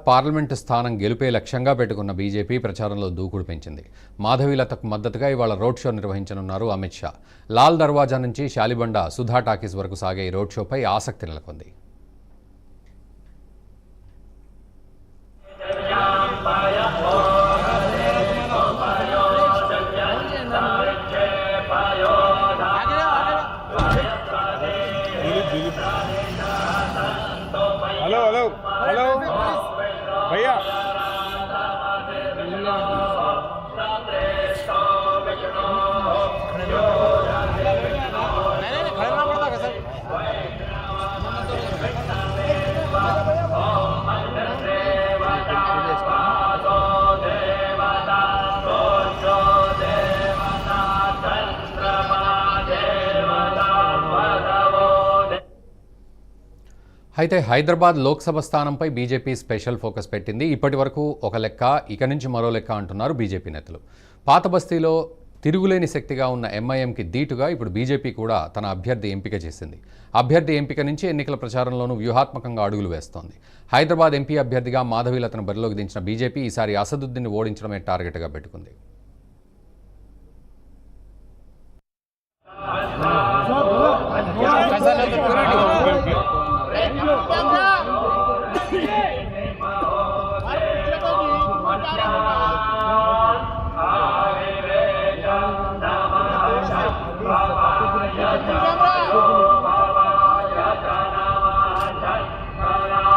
Parliament స్థానం గెలుపే లక్ష్యంగా పెట్టుకున్న బీజేపీ ప్రచారంలో దూకుడు పెంచింది. మాధవీలతకు మద్దతుగా ఇవాళ రోడ్ షో నిర్వహించనున్నారు అమిత్ షా. లాల్ దర్వాజా నుంచి శాలిబండ సుధా టాకీస్ వరకు సాగే ఈ రోడ్ షోపై ఆసక్తి నెలకొంది. हेलो हेलो हेलो भैया खड़ना पड़ता है सर। అయితే హైదరాబాద్ లోక్సభ స్థానంపై బీజేపీ స్పెషల్ ఫోకస్ పెట్టింది. ఇప్పటి వరకు ఒక లెక్క, ఇక నుంచి మరో లెక్క అంటున్నారు బీజేపీ నేతలు. పాత బస్తీలో తిరుగులేని శక్తిగా ఉన్న ఎంఐఎంకి ధీటుగా ఇప్పుడు బీజేపీ కూడా తన అభ్యర్థి ఎంపిక చేసింది. అభ్యర్థి ఎంపిక నుంచి ఎన్నికల ప్రచారంలోనూ వ్యూహాత్మకంగా అడుగులు వేస్తోంది. హైదరాబాద్ ఎంపీ అభ్యర్థిగా మాధవీలతను బరిలోకి దించిన బీజేపీ ఈసారి అసదుద్దీన్ని ఓడించడమే టార్గెట్గా పెట్టుకుంది.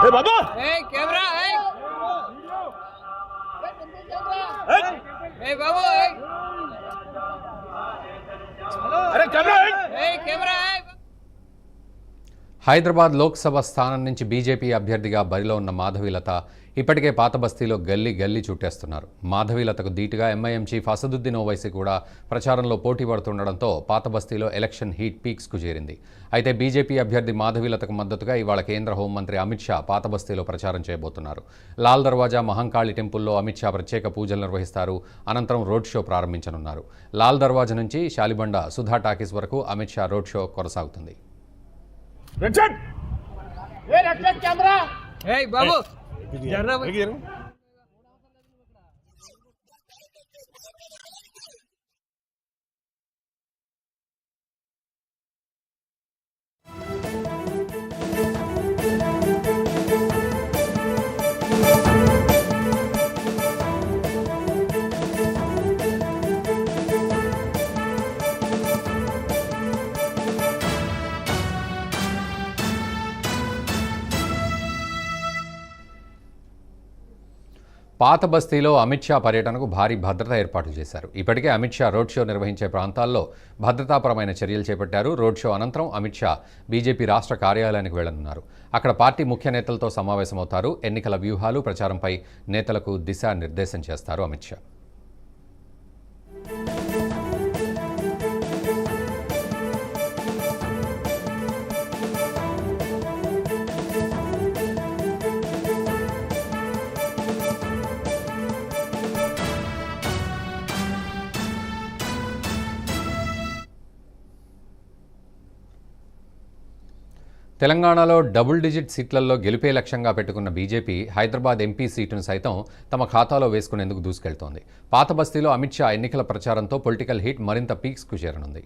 ए बाबा ए कैमरा ए ए बाबू ए अरे कैमरा ए कैमरा ए హైదరాబాద్ లోక్సభ స్థానం నుంచి బీజేపీ అభ్యర్థిగా బరిలో ఉన్న మాధవీలత ఇప్పటికే పాత బస్తీలో గల్లీ గల్లీ చుట్టేస్తున్నారు. మాధవీలతకు ధీటుగా ఎంఐఎం చీఫ్ అసదుద్దీన్ ఓవైసీ కూడా ప్రచారంలో పోటీ పడుతుండడంతో పాత బస్తీలో ఎలక్షన్ హీట్ పీక్స్కు చేరింది. అయితే బీజేపీ అభ్యర్థి మాధవీలతకు మద్దతుగా ఇవాళ కేంద్ర హోంమంత్రి అమిత్ షా పాత బస్తీలో ప్రచారం చేయబోతున్నారు. లాల్ దర్వాజా మహంకాళి టెంపుల్లో అమిత్ షా ప్రత్యేక పూజలు నిర్వహిస్తారు. అనంతరం రోడ్ షో ప్రారంభించనున్నారు. లాల్ దర్వాజా నుంచి శాలిబండ సుధా టాకీస్ వరకు అమిత్ షా రోడ్ షో కొనసాగుతుంది. रक्षक ए रक्षक कैमरा ए बाबू जरा పాత బస్తీలో అమిత్ షా పర్యటనకు భారీ భద్రత ఏర్పాట్లు చేశారు. ఇప్పటికే అమిత్ షా రోడ్ షో నిర్వహించే ప్రాంతాల్లో భద్రతాపరమైన చర్యలు చేపట్టారు. రోడ్ షో అనంతరం అమిత్ షా బీజేపీ రాష్ట్ర కార్యాలయానికి వెళ్లనున్నారు. అక్కడ పార్టీ ముఖ్య నేతలతో సమావేశమవుతారు. ఎన్నికల వ్యూహాలు, ప్రచారంపై నేతలకు దిశానిర్దేశం చేస్తారు అమిత్ షా. తెలంగాణలో డబుల్ డిజిట్ సీట్లలో గెలిపే లక్ష్యంగా పెట్టుకున్న బీజేపీ హైదరాబాద్ ఎంపీ సీటును సైతం తమ ఖాతాలో వేసుకునేందుకు దూసుకెళ్తోంది. పాత బస్తీలో అమిత్ షా ఎన్నికల ప్రచారంతో పొలిటికల్ హీట్ మరింత పీక్స్కు చేరనుంది.